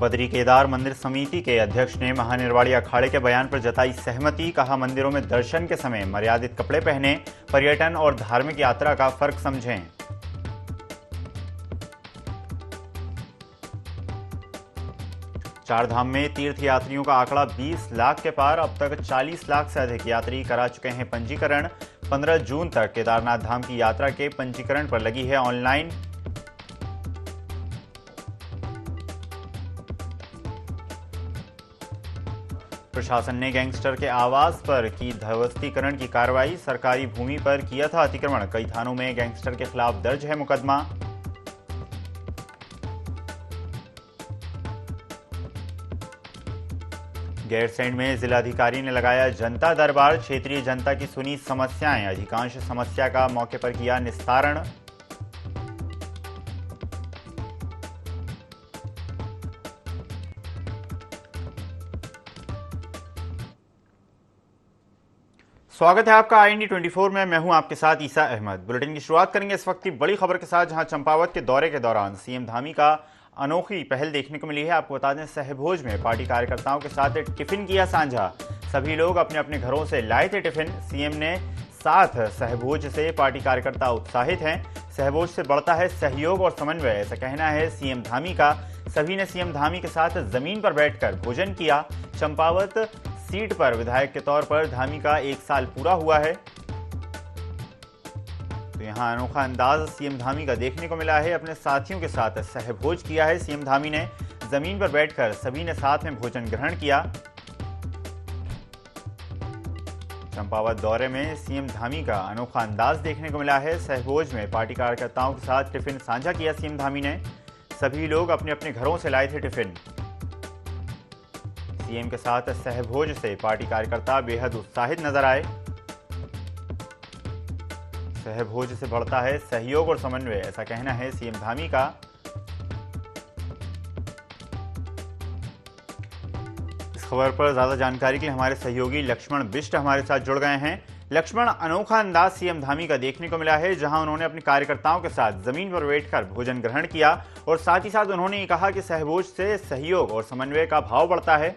बद्री केदार मंदिर समिति के अध्यक्ष ने महानिर्वाणी अखाड़े के बयान पर जताई सहमति। कहा, मंदिरों में दर्शन के समय मर्यादित कपड़े पहने, पर्यटन और धार्मिक यात्रा का फर्क समझें। चारधाम में तीर्थ यात्रियों का आंकड़ा 20 लाख के पार। अब तक 40 लाख से अधिक यात्री करा चुके हैं पंजीकरण। 15 जून तक केदारनाथ धाम की यात्रा के पंजीकरण पर लगी है ऑनलाइन। प्रशासन ने गैंगस्टर के आवास पर की ध्वस्तीकरण की कार्रवाई। सरकारी भूमि पर किया था अतिक्रमण। कई थानों में गैंगस्टर के खिलाफ दर्ज है मुकदमा। गैरसैंण में जिलाधिकारी ने लगाया जनता दरबार। क्षेत्रीय जनता की सुनी समस्याएं। अधिकांश समस्या का मौके पर किया निस्तारण। स्वागत है आपका IND 24 में। मैं हूं आपके साथ ईसा अहमद। बुलेटिन की शुरुआत करेंगे इस वक्त की बड़ी खबर के साथ, जहां चंपावत के दौरे के दौरान सीएम धामी का अनोखी पहल देखने को मिली है। आपको बता दें, सहभोज में पार्टी कार्यकर्ताओं के साथ टिफिन किया साझा। सभी लोग अपने अपने घरों से लाए थे टिफिन। सीएम ने साथ सहभोज से पार्टी कार्यकर्ता उत्साहित हैं। सहभोज से बढ़ता है सहयोग और समन्वय, ऐसा कहना है सीएम धामी का। सभी ने सीएम धामी के साथ जमीन पर बैठकर भोजन किया। चंपावत सीट पर विधायक के तौर पर धामी का 1 साल पूरा हुआ है, तो यहां अनोखा अंदाज सीएम धामी का देखने को मिला है। अपने साथियों के साथ सहभोज किया है सीएम धामी ने। जमीन पर बैठकर सभी ने साथ में भोजन ग्रहण किया। चंपावत दौरे में सीएम धामी का अनोखा अंदाज देखने को मिला है। सहभोज में पार्टी कार्यकर्ताओं के साथ टिफिन साझा किया सीएम धामी ने। सभी लोग अपने अपने घरों से लाए थे टिफिन। सीएम के साथ सहभोज से पार्टी कार्यकर्ता बेहद उत्साहित नजर आए। सहभोज से बढ़ता है सहयोग और समन्वय, ऐसा कहना है सीएम धामी का। इस खबर पर ज्यादा जानकारी के लिए हमारे सहयोगी लक्ष्मण बिष्ट हमारे साथ जुड़ गए हैं। लक्ष्मण, अनोखा अंदाज सीएम धामी का देखने को मिला है, जहां उन्होंने अपने कार्यकर्ताओं के साथ जमीन पर बैठकर भोजन ग्रहण किया और साथ ही साथ उन्होंने ये कहा कि सहभोज से सहयोग और समन्वय का भाव बढ़ता है।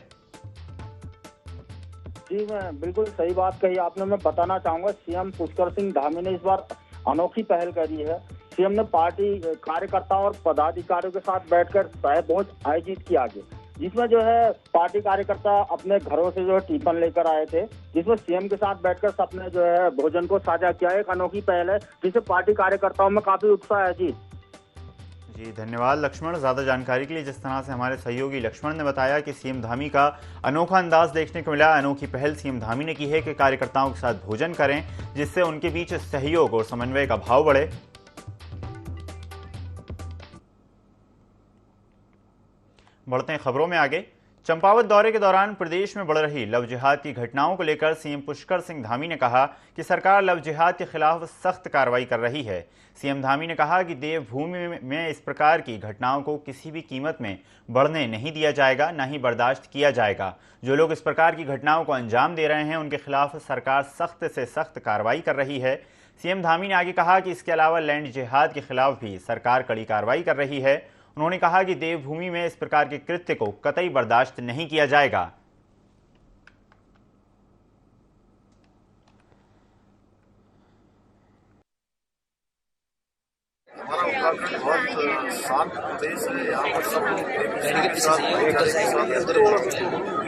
जी, मैं बिल्कुल सही बात कही आपने। मैं बताना चाहूंगा, सीएम पुष्कर सिंह धामी ने इस बार अनोखी पहल करी है। सीएम ने पार्टी कार्यकर्ताओं और पदाधिकारियों के साथ बैठकर सहभोज आयोजित किया गया, जिसमें जो है पार्टी कार्यकर्ता अपने घरों से जो है टिफिन लेकर आए थे, जिसमें सीएम के साथ बैठकर सबने जो है भोजन को साझा किया। एक अनोखी पहल है जिससे पार्टी कार्यकर्ताओं में काफी उत्साह है। जी धन्यवाद लक्ष्मण, ज्यादा जानकारी के लिए। जिस तरह से हमारे सहयोगी लक्ष्मण ने बताया कि सीएम धामी का अनोखा अंदाज देखने को मिला। अनोखी पहल सीएम धामी ने की है कि कार्यकर्ताओं के साथ भोजन करें, जिससे उनके बीच सहयोग और समन्वय का भाव बढ़े। बढ़ते हैं खबरों में आगे। चंपावत दौरे के दौरान प्रदेश में बढ़ रही लव जिहाद की घटनाओं को लेकर सीएम पुष्कर सिंह धामी ने कहा कि सरकार लव जिहाद के खिलाफ सख्त कार्रवाई कर रही है। सीएम धामी ने कहा कि देवभूमि में इस प्रकार की घटनाओं को किसी भी कीमत में बढ़ने नहीं दिया जाएगा, न ही बर्दाश्त किया जाएगा। जो लोग इस प्रकार की घटनाओं को अंजाम दे रहे हैं, उनके खिलाफ सरकार सख्त से सख्त कार्रवाई कर रही है। सीएम धामी ने आगे कहा कि इसके अलावा लैंड जिहाद के खिलाफ भी सरकार कड़ी कार्रवाई कर रही है। उन्होंने कहा कि देवभूमि में इस प्रकार के कृत्य को कतई बर्दाश्त नहीं किया जाएगा। हमारा उत्तराखंड बहुत शांत प्रदेश है। यहाँ पर सब लोग एक के साथ रहते हैं।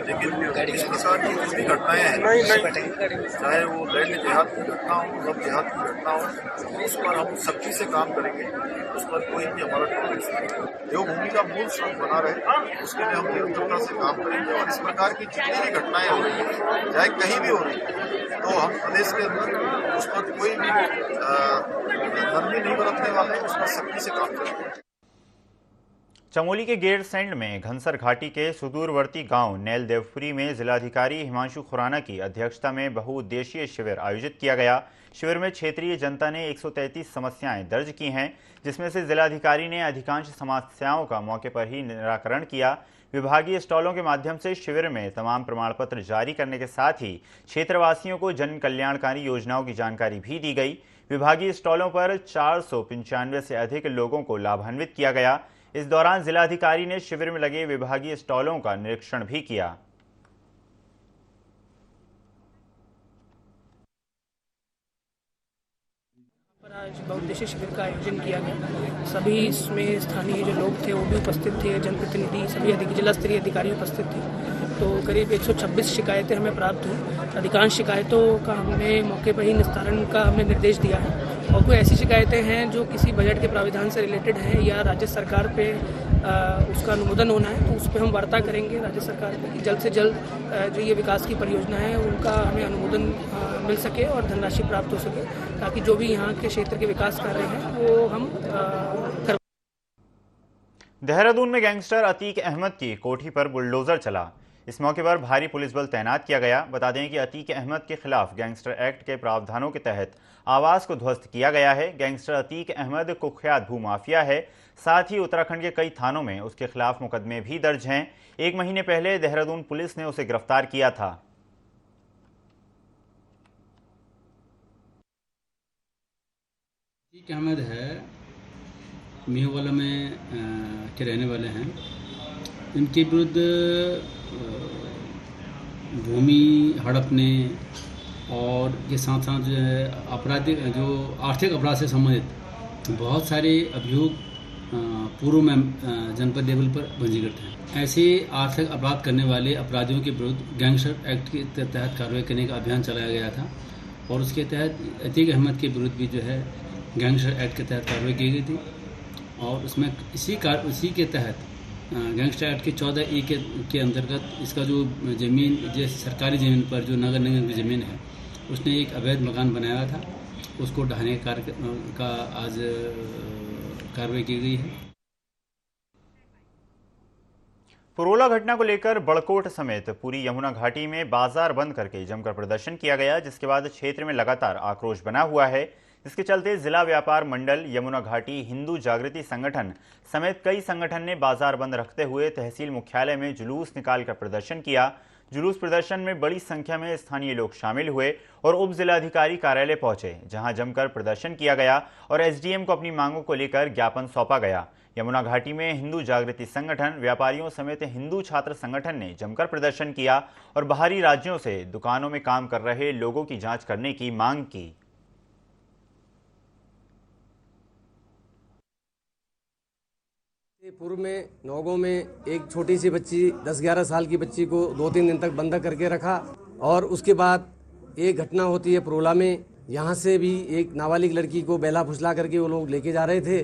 लेकिन इस प्रकार की जो भी घटनाएं हैं, चाहे वो लैंड जिहाद की घटना हो, लव जिहाद की घटना हो, उस पर हम सख्ती से काम करेंगे। उस पर कोई भी हमारा टॉलरेंस नहीं। देवभूमि का मूल स्रोत बना रहे, उसके लिए हम निरंतरता से काम करेंगे। और इस प्रकार की जितनी भी घटनाएं हो रही है, चाहे कहीं भी हो रही है, तो हम प्रदेश के अंदर उस पर कोई भी नरमी नहीं बरतने वाले, उस पर सख्ती से काम करेंगे। चमोली के गैरसैंण में घनसर घाटी के सुदूरवर्ती गांव नैल देवपुरी में जिलाधिकारी हिमांशु खुराना की अध्यक्षता में बहुउद्देशीय शिविर आयोजित किया गया। शिविर में क्षेत्रीय जनता ने 133 समस्याएं दर्ज की हैं, जिसमें से जिलाधिकारी ने अधिकांश समस्याओं का मौके पर ही निराकरण किया। विभागीय स्टॉलों के माध्यम से शिविर में तमाम प्रमाण पत्र जारी करने के साथ ही क्षेत्रवासियों को जन कल्याणकारी योजनाओं की जानकारी भी दी गई। विभागीय स्टॉलों पर 495 से अधिक लोगों को लाभान्वित किया गया। इस दौरान जिलाधिकारी ने शिविर में लगे विभागीय स्टॉलों का निरीक्षण भी किया। आज बहुउद्देशीय शिविर का आयोजन किया गया। सभी इसमें स्थानीय जो लोग थे वो भी उपस्थित थे, जनप्रतिनिधि, सभी जिला स्तरीय अधिकारी उपस्थित थे। तो करीब 126 शिकायतें हमें प्राप्त हुई। अधिकांश शिकायतों का हमने मौके पर ही निस्तारण का हमने निर्देश दिया है और कोई ऐसी शिकायतें हैं जो किसी बजट के प्राविधान से रिलेटेड हैं या राज्य सरकार पे उसका अनुमोदन होना है तो उस पर हम वार्ता करेंगे राज्य सरकार पे कि जल्द से जल्द जो ये विकास की परियोजना है उनका हमें अनुमोदन मिल सके और धनराशि प्राप्त हो सके, ताकि जो भी यहाँ के क्षेत्र के विकास कार्य हैं वो हम कर। देहरादून में गैंगस्टर अतीक अहमद की कोठी पर बुलडोजर चला। इस मौके पर भारी पुलिस बल तैनात किया गया। बता दें कि अतीक अहमद के खिलाफ गैंगस्टर एक्ट के प्रावधानों के तहत आवास को ध्वस्त किया गया है। गैंगस्टर अतीक अहमद कुख्यात भूमाफिया है। साथ ही उत्तराखंड के कई थानों में उसके खिलाफ मुकदमे भी दर्ज हैं। 1 महीने पहले देहरादून पुलिस ने उसे गिरफ्तार किया था। अतीक अहमद है, मियाँवाला में के रहने वाले हैं। इनके विरुद्ध भूमि हड़पने और के साथ साथ जो है आपराधिक जो आर्थिक अपराध से संबंधित बहुत सारे अभियोग पूर्व में जनपद लेवल पर पंजीकृत हैं। ऐसे आर्थिक अपराध करने वाले अपराधियों के विरुद्ध गैंगस्टर एक्ट के तहत कार्रवाई करने का अभियान चलाया गया था और उसके तहत अतीक अहमद के विरुद्ध भी जो है गैंगस्टर एक्ट के तहत कार्रवाई की गई थी और उसमें इसी के तहत गैंगस्टर एक्ट के 14A के अंतर्गत इसका जो ज़मीन जैसे सरकारी ज़मीन पर जो नगर निगम की ज़मीन है उसने एक अवैध मकान बनाया था, उसको ढहाने का आज कार्रवाई की गई है। पुरोला घटना को लेकर बड़कोट समेत पूरी यमुना घाटी में बाजार बंद करके जमकर प्रदर्शन किया गया, जिसके बाद क्षेत्र में लगातार आक्रोश बना हुआ है। इसके चलते जिला व्यापार मंडल, यमुना घाटी हिंदू जागृति संगठन समेत कई संगठन ने बाजार बंद रखते हुए तहसील मुख्यालय में जुलूस निकालकर प्रदर्शन किया। जुलूस प्रदर्शन में बड़ी संख्या में स्थानीय लोग शामिल हुए और उप जिलाधिकारी कार्यालय पहुंचे, जहां जमकर प्रदर्शन किया गया और एसडीएम को अपनी मांगों को लेकर ज्ञापन सौंपा गया। यमुना घाटी में हिंदू जागृति संगठन, व्यापारियों समेत हिंदू छात्र संगठन ने जमकर प्रदर्शन किया और बाहरी राज्यों से दुकानों में काम कर रहे लोगों की जांच करने की मांग की। पूर्व में नौगांव में एक छोटी सी बच्ची 10-11 साल की बच्ची को 2-3 दिन तक बंधक करके रखा और उसके बाद एक घटना होती है पुरोला में, यहाँ से भी एक नाबालिग लड़की को बेला फुसला करके वो लोग लेके जा रहे थे।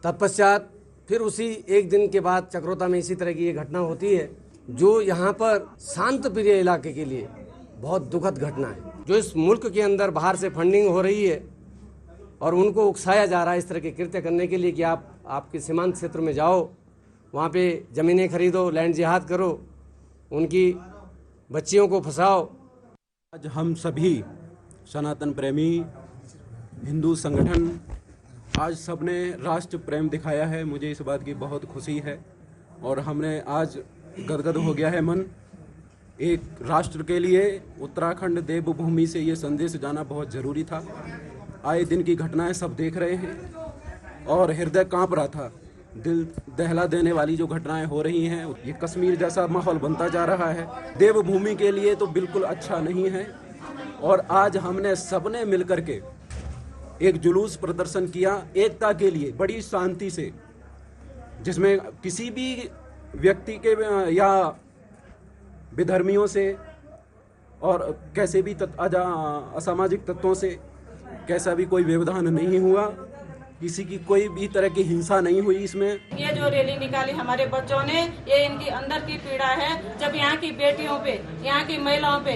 तत्पश्चात फिर उसी एक दिन के बाद चक्रोता में इसी तरह की ये घटना होती है, जो यहाँ पर शांत प्रिय इलाके के लिए बहुत दुखद घटना है। जो इस मुल्क के अंदर बाहर से फंडिंग हो रही है और उनको उकसाया जा रहा है इस तरह के कृत्य करने के लिए कि आप आपके सीमांत क्षेत्र में जाओ, वहाँ पे ज़मीनें खरीदो, लैंड जिहाद करो, उनकी बच्चियों को फंसाओ। आज हम सभी सनातन प्रेमी हिंदू संगठन आज सबने राष्ट्र प्रेम दिखाया है। मुझे इस बात की बहुत खुशी है और हमने आज गदगद हो गया है मन। एक राष्ट्र के लिए उत्तराखंड देवभूमि से ये संदेश जाना बहुत ज़रूरी था। आए दिन की घटनाएं सब देख रहे हैं और हृदय कांप रहा था। दिल दहला देने वाली जो घटनाएं हो रही हैं, ये कश्मीर जैसा माहौल बनता जा रहा है। देवभूमि के लिए तो बिल्कुल अच्छा नहीं है। और आज हमने सबने मिलकर के एक जुलूस प्रदर्शन किया एकता के लिए, बड़ी शांति से, जिसमें किसी भी व्यक्ति के या विधर्मियों से और कैसे भी असामाजिक तत्वों से कैसा भी कोई व्यवधान नहीं हुआ, किसी की कोई भी तरह की हिंसा नहीं हुई। इसमें ये जो रैली निकाली हमारे बच्चों ने, ये इनकी अंदर की पीड़ा है। जब यहाँ की बेटियों पे, यहाँ की महिलाओं पे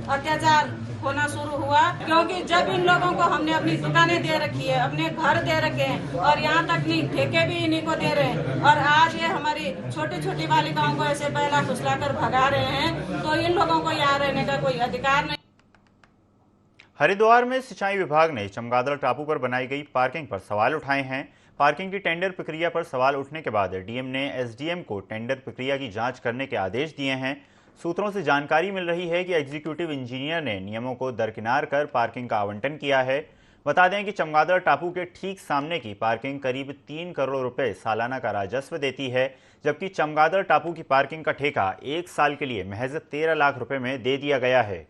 अत्याचार होना शुरू हुआ, क्योंकि जब इन लोगों को हमने अपनी दुकानें दे रखी है, अपने घर दे रखे हैं और यहाँ तक नहीं ठेके भी इन्हीं को दे रहे हैं, और आज ये हमारी छोटी छोटी बालिकाओं को ऐसे पहला फुसला कर भगा रहे हैं, तो इन लोगों को यहाँ रहने का कोई अधिकार नहीं। हरिद्वार में सिंचाई विभाग ने चमगादड़ टापू पर बनाई गई पार्किंग पर सवाल उठाए हैं। पार्किंग की टेंडर प्रक्रिया पर सवाल उठने के बाद डीएम ने एसडीएम को टेंडर प्रक्रिया की जांच करने के आदेश दिए हैं। सूत्रों से जानकारी मिल रही है कि एग्जीक्यूटिव इंजीनियर ने नियमों को दरकिनार कर पार्किंग का आवंटन किया है। बता दें कि चमगादड़ टापू के ठीक सामने की पार्किंग करीब 3 करोड़ रुपए सालाना का राजस्व देती है, जबकि चमगादड़ टापू की पार्किंग का ठेका 1 साल के लिए महज 13 लाख रुपए में दे दिया गया है।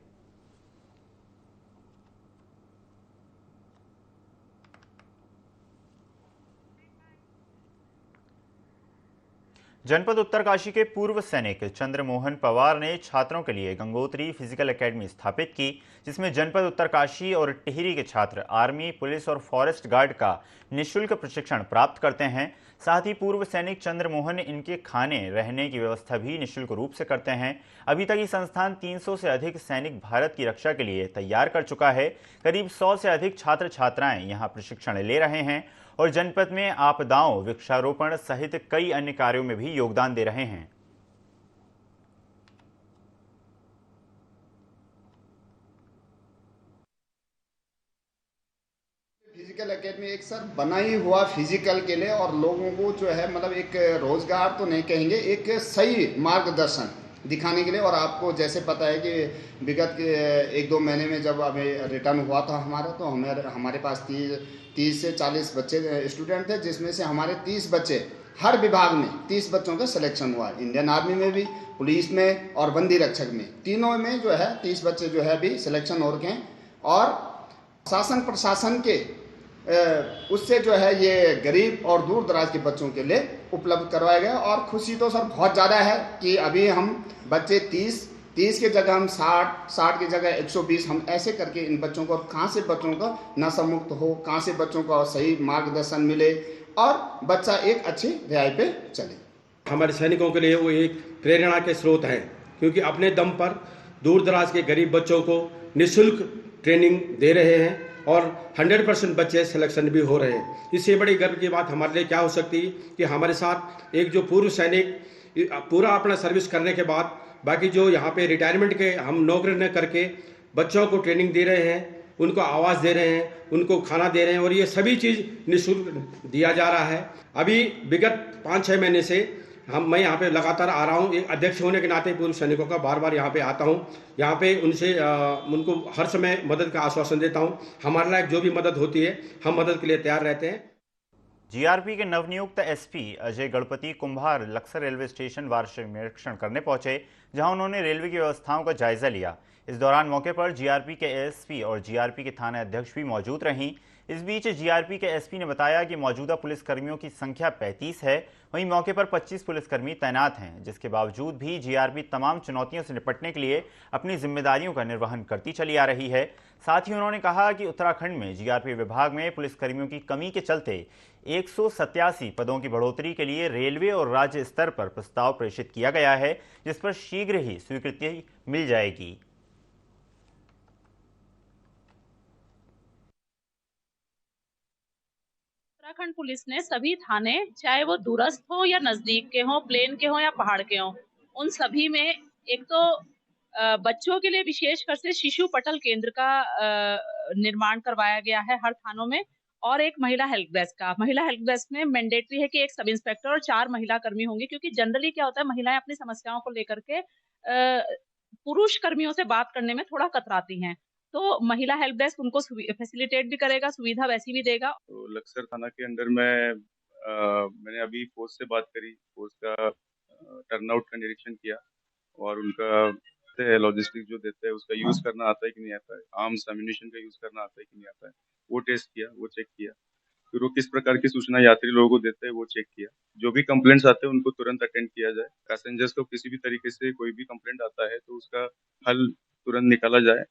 जनपद उत्तरकाशी के पूर्व सैनिक चंद्रमोहन पवार ने छात्रों के लिए गंगोत्री फिजिकल एकेडमी स्थापित की, जिसमें जनपद उत्तरकाशी और टिहरी के छात्र आर्मी, पुलिस और फॉरेस्ट गार्ड का निःशुल्क प्रशिक्षण प्राप्त करते हैं। साथ ही पूर्व सैनिक चंद्रमोहन इनके खाने रहने की व्यवस्था भी निःशुल्क रूप से करते हैं। अभी तक ये संस्थान 300 से अधिक सैनिक भारत की रक्षा के लिए तैयार कर चुका है। करीब 100 से अधिक छात्र छात्राएं यहां प्रशिक्षण ले रहे हैं और जनपद में आपदाओं, वृक्षारोपण सहित कई अन्य कार्यों में भी योगदान दे रहे हैं। फिजिकल एकेडमी एक सर बनाई हुआ फिजिकल के लिए और लोगों को जो है मतलब एक रोजगार तो नहीं कहेंगे, एक सही मार्गदर्शन दिखाने के लिए। और आपको जैसे पता है कि विगत के 1-2 महीने में जब हमें रिटर्न हुआ था हमारा, तो हमारे पास 30 से 40 बच्चे स्टूडेंट थे, जिसमें से हमारे 30 बच्चे हर विभाग में 30 बच्चों का सिलेक्शन हुआ। इंडियन आर्मी में भी, पुलिस में और बंदी रक्षक में, तीनों में जो है 30 बच्चे जो है अभी सिलेक्शन हो रखे हैं। और शासन प्रशासन के उससे जो है ये गरीब और दूर दराज के बच्चों के लिए उपलब्ध करवाया गया। और खुशी तो सर बहुत ज़्यादा है कि अभी हम बच्चे 30 की जगह हम 60 की जगह 120, हम ऐसे करके इन बच्चों को, कहाँ से बच्चों को नशा मुक्त हो, कहाँ से बच्चों को सही मार्गदर्शन मिले और बच्चा एक अच्छी रिहाई पे चले। हमारे सैनिकों के लिए वो एक प्रेरणा के स्रोत हैं, क्योंकि अपने दम पर दूर दराज के गरीब बच्चों को निःशुल्क ट्रेनिंग दे रहे हैं और 100% बच्चे सिलेक्शन भी हो रहे हैं। इससे बड़ी गर्व की बात हमारे लिए क्या हो सकती है कि हमारे साथ एक जो पूर्व सैनिक पूरा अपना सर्विस करने के बाद बाकी जो यहाँ पे रिटायरमेंट के हम नौकरी न करके बच्चों को ट्रेनिंग दे रहे हैं, उनको आवास दे रहे हैं, उनको खाना दे रहे हैं और ये सभी चीज़ निःशुल्क दिया जा रहा है। अभी विगत 5-6 महीने से मैं यहाँ पे लगातार आ रहा हूँ। एक अध्यक्ष होने के नाते पूर्व सैनिकों का बार बार यहाँ पे आता हूँ। यहाँ पे उनको हर समय मदद का आश्वासन देता हूँ। हमारे लायक जो भी मदद होती है हम मदद के लिए तैयार रहते हैं। जीआरपी के नवनियुक्त एसपी अजय गणपति कुंभार लक्सर रेलवे स्टेशन वार्षिक निरीक्षण करने पहुंचे, जहां उन्होंने रेलवे की व्यवस्थाओं का जायजा लिया। इस दौरान मौके पर जीआरपी के एएसपी और जीआरपी के थाना अध्यक्ष भी मौजूद रहीं। इस बीच जीआरपी के एसपी ने बताया कि मौजूदा पुलिसकर्मियों की संख्या 35 है, वहीं मौके पर 25 पुलिसकर्मी तैनात हैं, जिसके बावजूद भी जीआरपी तमाम चुनौतियों से निपटने के लिए अपनी जिम्मेदारियों का निर्वहन करती चली आ रही है। साथ ही उन्होंने कहा कि उत्तराखंड में जीआरपी विभाग में पुलिसकर्मियों की कमी के चलते 187 पदों की बढ़ोतरी के लिए रेलवे और राज्य स्तर पर प्रस्ताव प्रेषित किया गया है, जिस पर शीघ्र ही स्वीकृति मिल जाएगी। उत्तराखंड पुलिस ने सभी थाने, चाहे वो दूरस्थ हो या नजदीक के हों, प्लेन के हों या पहाड़ के हों, उन सभी में एक तो बच्चों के लिए विशेषकर से शिशु पटल केंद्र का निर्माण करवाया गया है हर थानों में, और एक महिला हेल्प डेस्क का। महिला हेल्प डेस्क में मैंडेटरी है कि एक सब इंस्पेक्टर और 4 महिला कर्मी होंगे, क्योंकि जनरली क्या होता है, महिलाएं अपनी समस्याओं को लेकर के पुरुष कर्मियों से बात करने में थोड़ा कतराती हैं। तो महिला हेल्प डेस्क उनको फैसिलिटेट भी करेगा, सुविधा वैसी भी देगा। तो लक्सर थाना के अंडर में मैंने अभी फोर्स से बात करी, फोर्स का टर्नआउट का निरीक्षण किया और उनका लॉजिस्टिक जो देते हैं उसका यूज करना आता है कि नहीं आता है, आर्म्स एम्युनिशन का यूज करना आता है कि नहीं आता है, वो टेस्ट किया, वो चेक किया। फिर वो किस प्रकार की सूचना यात्री लोगों को देते हैं वो चेक किया। जो भी कंप्लेंट्स आते हैं उनको तुरंत अटेंड किया जाए। पैसेंजर्स को किसी भी तरीके से कोई भी कंप्लेंट आता है तो उसका हल तुरंत निकाला जाए।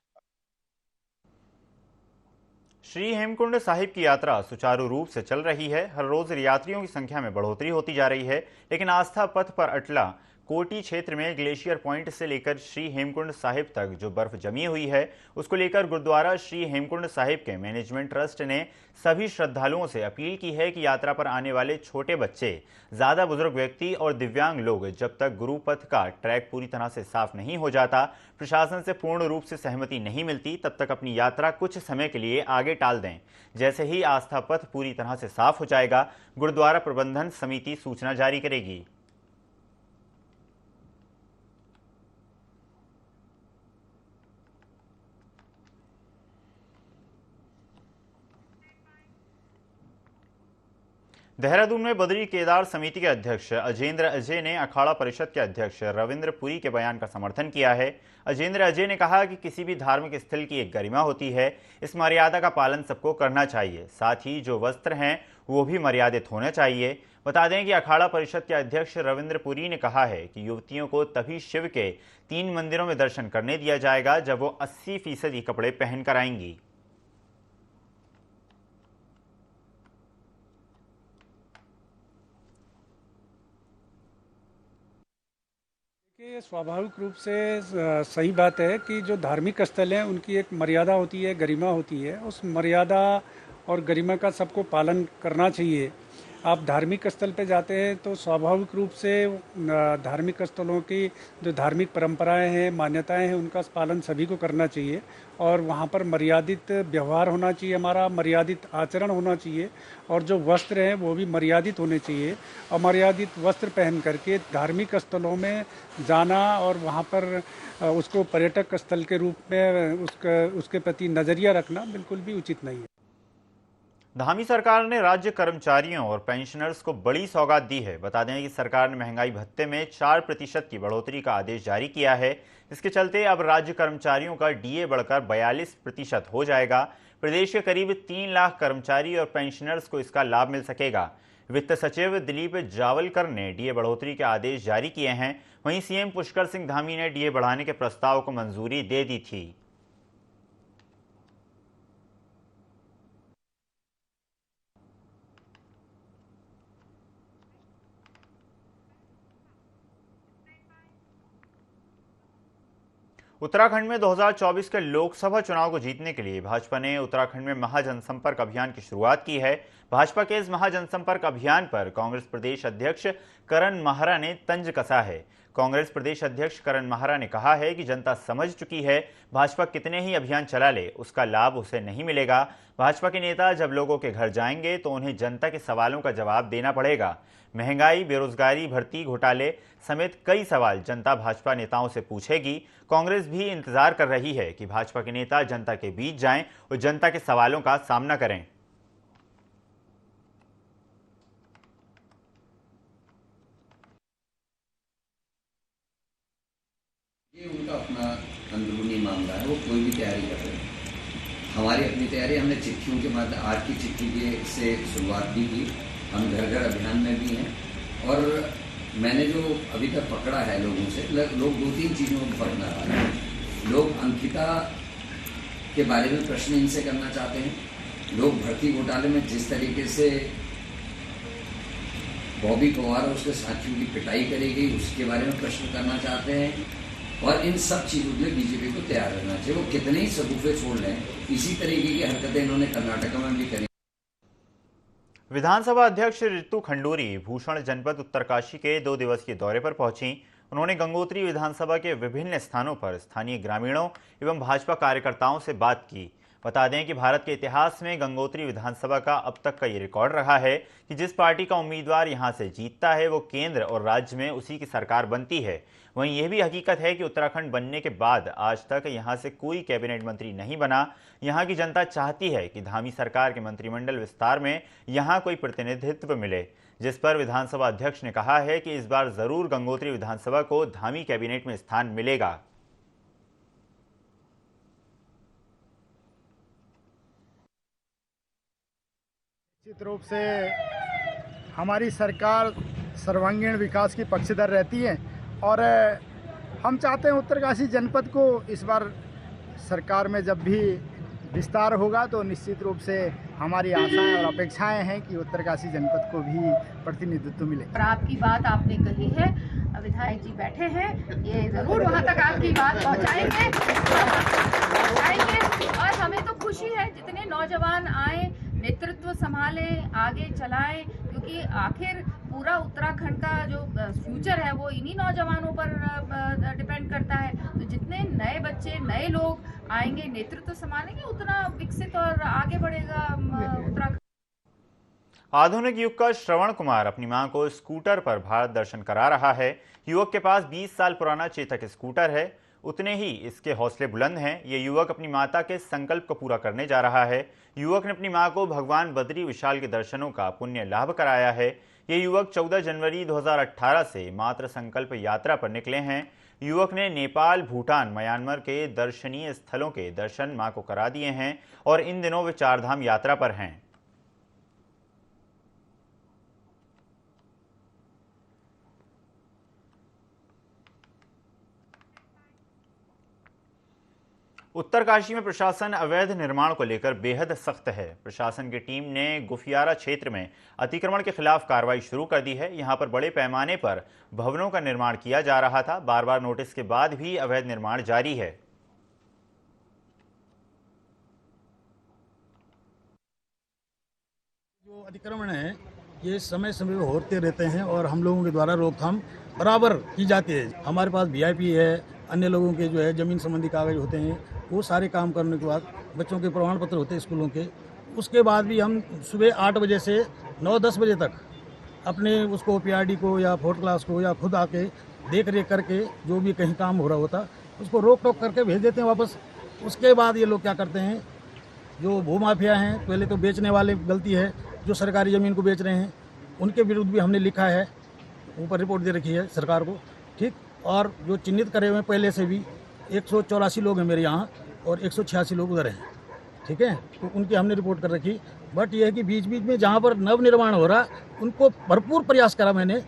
श्री हेमकुंड साहिब की यात्रा सुचारू रूप से चल रही है। हर रोज यात्रियों की संख्या में बढ़ोतरी होती जा रही है, लेकिन आस्था पथ पर अटला कोटी क्षेत्र में ग्लेशियर पॉइंट से लेकर श्री हेमकुंड साहिब तक जो बर्फ जमी हुई है, उसको लेकर गुरुद्वारा श्री हेमकुंड साहिब के मैनेजमेंट ट्रस्ट ने सभी श्रद्धालुओं से अपील की है कि यात्रा पर आने वाले छोटे बच्चे, ज़्यादा बुजुर्ग व्यक्ति और दिव्यांग लोग जब तक गुरुपथ का ट्रैक पूरी तरह से साफ नहीं हो जाता, प्रशासन से पूर्ण रूप से सहमति नहीं मिलती, तब तक अपनी यात्रा कुछ समय के लिए आगे टाल दें। जैसे ही आस्था पथ पूरी तरह से साफ हो जाएगा, गुरुद्वारा प्रबंधन समिति सूचना जारी करेगी। देहरादून में बद्री केदार समिति के अध्यक्ष अजेंद्र अजय ने अखाड़ा परिषद के अध्यक्ष रविंद्र पुरी के बयान का समर्थन किया है। अजेंद्र अजय ने कहा कि किसी भी धार्मिक स्थल की एक गरिमा होती है, इस मर्यादा का पालन सबको करना चाहिए। साथ ही जो वस्त्र हैं वो भी मर्यादित होने चाहिए। बता दें कि अखाड़ा परिषद के अध्यक्ष रविंद्र पुरी ने कहा है कि युवतियों को तभी शिव के 3 मंदिरों में दर्शन करने दिया जाएगा जब वो 80% कपड़े पहनकर आएंगी। स्वाभाविक रूप से सही बात है कि जो धार्मिक स्थल हैं उनकी एक मर्यादा होती है, गरिमा होती है। उस मर्यादा और गरिमा का सबको पालन करना चाहिए। आप धार्मिक स्थल पे जाते हैं तो स्वाभाविक रूप से धार्मिक स्थलों की जो धार्मिक परंपराएं हैं, मान्यताएं हैं, उनका पालन सभी को करना चाहिए और वहाँ पर मर्यादित व्यवहार होना चाहिए, हमारा मर्यादित आचरण होना चाहिए और जो वस्त्र हैं वो भी मर्यादित होने चाहिए। अमर्यादित वस्त्र पहन करके धार्मिक स्थलों में जाना और वहाँ पर उसको पर्यटक स्थल के रूप में उसके प्रति नज़रिया रखना बिल्कुल भी उचित नहीं है। धामी सरकार ने राज्य कर्मचारियों और पेंशनर्स को बड़ी सौगात दी है। बता दें कि सरकार ने महंगाई भत्ते में 4% की बढ़ोतरी का आदेश जारी किया है। इसके चलते अब राज्य कर्मचारियों का डीए बढ़कर 42% हो जाएगा। प्रदेश के करीब 3 लाख कर्मचारी और पेंशनर्स को इसका लाभ मिल सकेगा। वित्त सचिव दिलीप जावलकर ने डीए बढ़ोतरी के आदेश जारी किए हैं। वहीं सीएम पुष्कर सिंह धामी ने डीए बढ़ाने के प्रस्ताव को मंजूरी दे दी थी। उत्तराखंड में 2024 के लोकसभा चुनाव को जीतने के लिए भाजपा ने उत्तराखंड में महाजनसंपर्क अभियान की शुरुआत की है। भाजपा के इस महाजनसंपर्क अभियान पर कांग्रेस प्रदेश अध्यक्ष करण माहरा ने तंज कसा है। कांग्रेस प्रदेश अध्यक्ष करण माहरा ने कहा है कि जनता समझ चुकी है, भाजपा कितने ही अभियान चला ले उसका लाभ उसे नहीं मिलेगा। भाजपा के नेता जब लोगों के घर जाएंगे तो उन्हें जनता के सवालों का जवाब देना पड़ेगा। महंगाई, बेरोजगारी, भर्ती घोटाले समेत कई सवाल जनता भाजपा नेताओं से पूछेगी। कांग्रेस भी इंतजार कर रही है कि भाजपा के नेता जनता के बीच जाएं और जनता के सवालों का सामना करें। ये उनका अपना अंदरूनी मामला है, वो कोई भी तैयारी कर रहे हैं। हमारी अपनी तैयारी, हमने चिट्ठियों के माध्यम आज की चिट्ठी से शुरुआत भी की। हम घर घर अभियान में भी हैं और मैंने जो अभी तक पकड़ा है लोगों से, लोग 2-3 चीज़ों में फर्क ना रहा है। लोग अंकिता के बारे में प्रश्न इनसे करना चाहते हैं। लोग भर्ती घोटाले में जिस तरीके से बॉबी पवार और उसके साथियों की पिटाई करी गई उसके बारे में प्रश्न करना चाहते हैं और इन सब चीज़ों के लिए बीजेपी को तैयार रहना चाहिए। वो कितने ही सबूफे छोड़ लें, इसी तरीके की हरकतें इन्होंने कर्नाटक में भी करी। विधानसभा अध्यक्ष ऋतु खंडूरी भूषण जनपद उत्तरकाशी के 2 दिवसीय दौरे पर पहुंची। उन्होंने गंगोत्री विधानसभा के विभिन्न स्थानों पर स्थानीय ग्रामीणों एवं भाजपा कार्यकर्ताओं से बात की। बता दें कि भारत के इतिहास में गंगोत्री विधानसभा का अब तक का ये रिकॉर्ड रहा है कि जिस पार्टी का उम्मीदवार यहां से जीतता है वो केंद्र और राज्य में उसी की सरकार बनती है। वहीं यह भी हकीकत है कि उत्तराखंड बनने के बाद आज तक यहां से कोई कैबिनेट मंत्री नहीं बना। यहां की जनता चाहती है कि धामी सरकार के मंत्रिमंडल विस्तार में यहां कोई प्रतिनिधित्व मिले, जिस पर विधानसभा अध्यक्ष ने कहा है कि इस बार जरूर गंगोत्री विधानसभा को धामी कैबिनेट में स्थान मिलेगा। निश्चित रूप से हमारी सरकार सर्वांगीण विकास की पक्षधर रहती है और हम चाहते हैं उत्तरकाशी जनपद को इस बार सरकार में जब भी विस्तार होगा तो निश्चित रूप से हमारी आशाएं और अपेक्षाएं हैं कि उत्तरकाशी जनपद को भी प्रतिनिधित्व मिले। और आपकी बात आपने कही है, विधायक जी बैठे हैं, ये जरूर वहां तक आपकी बात पहुंचाएंगे और हमें तो खुशी है जितने नौजवान आए, नेतृत्व संभाले, आगे चलाएं, क्योंकि आखिर पूरा उत्तराखंड का जो फ्यूचर है वो इन्हीं नौजवानों पर डिपेंड करता है। तो जितने नए बच्चे, नए लोग आएंगे, नेतृत्व संभालेंगे, उतना विकसित और आगे बढ़ेगा उत्तराखंड। आधुनिक युग का श्रवण कुमार अपनी मां को स्कूटर पर भारत दर्शन करा रहा है। युवक के पास 20 साल पुराना चेतक स्कूटर है। उतने ही इसके हौसले बुलंद हैं। ये युवक अपनी माता के संकल्प को पूरा करने जा रहा है। युवक ने अपनी मां को भगवान बद्री विशाल के दर्शनों का पुण्य लाभ कराया है। ये युवक 14 जनवरी 2018 से मातृ संकल्प यात्रा पर निकले हैं। युवक ने नेपाल, भूटान, म्यांमार के दर्शनीय स्थलों के दर्शन मां को करा दिए हैं और इन दिनों वे 4 धाम यात्रा पर हैं। उत्तरकाशी में प्रशासन अवैध निर्माण को लेकर बेहद सख्त है। प्रशासन की टीम ने गुफियारा क्षेत्र में अतिक्रमण के खिलाफ कार्रवाई शुरू कर दी है। यहां पर बड़े पैमाने पर भवनों का निर्माण किया जा रहा था। बार बार नोटिस के बाद भी अवैध निर्माण जारी है। जो अतिक्रमण है ये समय समय पर होते रहते हैं और हम लोगों के द्वारा रोकथाम बराबर की जाती है। हमारे पास वीआईपी है, अन्य लोगों के जो है ज़मीन संबंधी कागज होते हैं, वो सारे काम करने के बाद बच्चों के प्रमाण पत्र होते हैं स्कूलों के। उसके बाद भी हम सुबह 8 बजे से 9-10 बजे तक अपने उसको पीआरडी को या 4th क्लास को या खुद आके देख रेख करके जो भी कहीं काम हो रहा होता उसको रोक टोक करके भेज देते हैं वापस। उसके बाद ये लोग क्या करते हैं, जो भूमाफिया हैं, पहले तो बेचने वाले गलती है, जो सरकारी ज़मीन को बेच रहे हैं उनके विरुद्ध भी हमने लिखा है, ऊपर रिपोर्ट दे रखी है सरकार को, ठीक। और जो चिन्हित करे हुए हैं पहले से भी 184 लोग हैं मेरे यहाँ और 186 लोग उधर हैं, ठीक है, तो उनकी हमने रिपोर्ट कर रखी। बट ये है कि बीच बीच में जहाँ पर नव निर्माण हो रहा उनको भरपूर प्रयास करा मैंने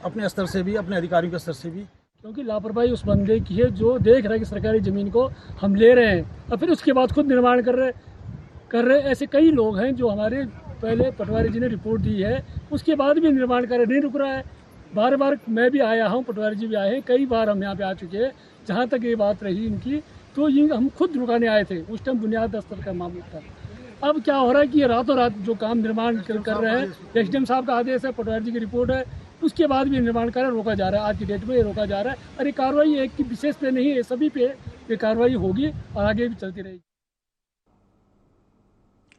अपने स्तर से भी, अपने अधिकारियों के स्तर से भी, क्योंकि लापरवाही उस बंदे की है जो देख रहा है कि सरकारी ज़मीन को हम ले रहे हैं और फिर उसके बाद खुद निर्माण कर रहे। ऐसे कई लोग हैं जो हमारे पहले पटवारी जी ने रिपोर्ट दी है, उसके बाद भी निर्माण कार्य नहीं रुक रहा है। बार बार मैं भी आया हूँ, पटवारी जी भी आए हैं, कई बार हम यहाँ पे आ चुके हैं। जहाँ तक ये बात रही इनकी, तो ये हम खुद रुकाने आए थे, उस टाइम बुनियाद स्तर का मामला था। अब क्या हो रहा है कि ये रातों रात जो काम निर्माण कर रहे हैं, एसडीएम साहब का आदेश है, पटवारी जी की रिपोर्ट है, उसके बाद भी निर्माण कार्य रोका जा रहा है। आज की डेट में ये रोका जा रहा है और ये कार्रवाई एक की विशेष पे नहीं है, सभी पे ये कार्रवाई होगी और आगे भी चलती रहेगी।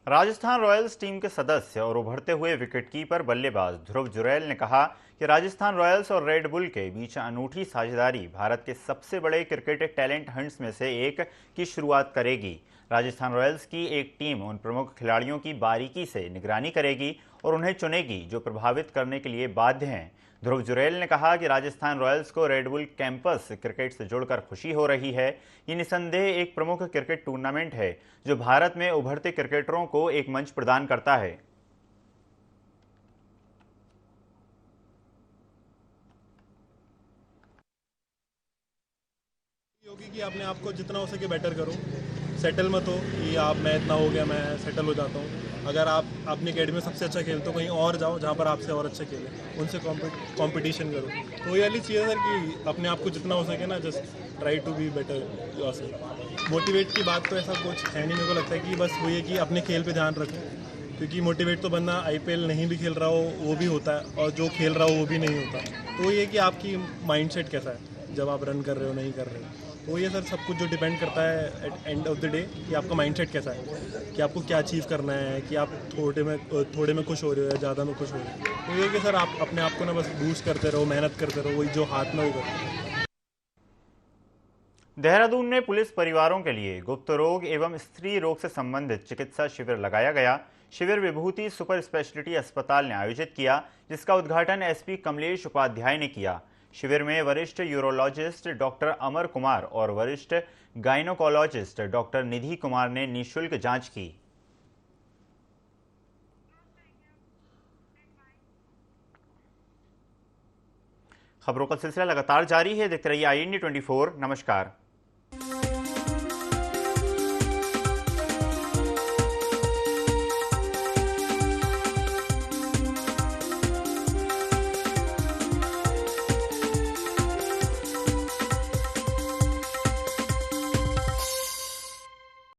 राजस्थान रॉयल्स टीम के सदस्य और उभरते हुए विकेटकीपर बल्लेबाज ध्रुव जुरैल ने कहा कि राजस्थान रॉयल्स और रेड बुल के बीच अनूठी साझेदारी भारत के सबसे बड़े क्रिकेट टैलेंट हंट्स में से एक की शुरुआत करेगी। राजस्थान रॉयल्स की एक टीम उन प्रमुख खिलाड़ियों की बारीकी से निगरानी करेगी और उन्हें चुनेगी जो प्रभावित करने के लिए बाध्य हैं। ध्रुव जुरैल ने कहा कि राजस्थान रॉयल्स को रेड बुल कैंपस क्रिकेट से जुड़कर खुशी हो रही है। ये निसंदेह एक प्रमुख क्रिकेट टूर्नामेंट है जो भारत में उभरते क्रिकेटरों को एक मंच प्रदान करता है। होगी कि अपने आप को जितना हो सके बेटर करो, सेटल मत हो कि आप मैं इतना हो गया मैं सेटल हो जाता हूँ। अगर आप अपनी अकेडमी में सबसे अच्छा खेलते हो, कहीं और जाओ जहाँ पर आपसे और अच्छा खेलें, उनसे कंपटीशन करो। तो ये वाली चीज़ है सर कि अपने आप को जितना हो सके ना, just try to be better yourself. Motivate की बात तो ऐसा कुछ है नहीं, मेरे को लगता है कि बस वही है कि अपने खेल पे ध्यान रखो, क्योंकि मोटिवेट तो बंदा आईपीएल नहीं भी खेल रहा हो वो भी होता है और जो खेल रहा हो वो भी नहीं होता। तो ये कि आपकी माइंडसेट कैसा है जब आप रन कर रहे हो नहीं कर रहे हो। तो ये सर सब कुछ जो डिपेंड करता है at end of the day कि आपका माइंडसेट कैसा है, कि आपको क्या अचीव करना है, कि आप थोड़े में खुश हो रहे हो या ज़्यादा में खुश हो रहे हो। तो ये कि सर आप अपने आप को ना बस बूस्ट करते रहो, मेहनत करते रहो, वही जो हाथ में वो करो। देहरादून में पुलिस परिवारों के लिए गुप्त रोग एवं स्त्री रोग से संबंधित चिकित्सा शिविर लगाया गया। शिविर विभूति सुपर स्पेशलिटी अस्पताल ने आयोजित किया, जिसका उद्घाटन एसपी कमलेश उपाध्याय ने किया। शिविर में वरिष्ठ यूरोलॉजिस्ट डॉक्टर अमर कुमार और वरिष्ठ गायनोकोलॉजिस्ट डॉक्टर निधि कुमार ने निःशुल्क जांच की। खबरों का सिलसिला लगातार जारी है, देखते रहिए IND 24। नमस्कार।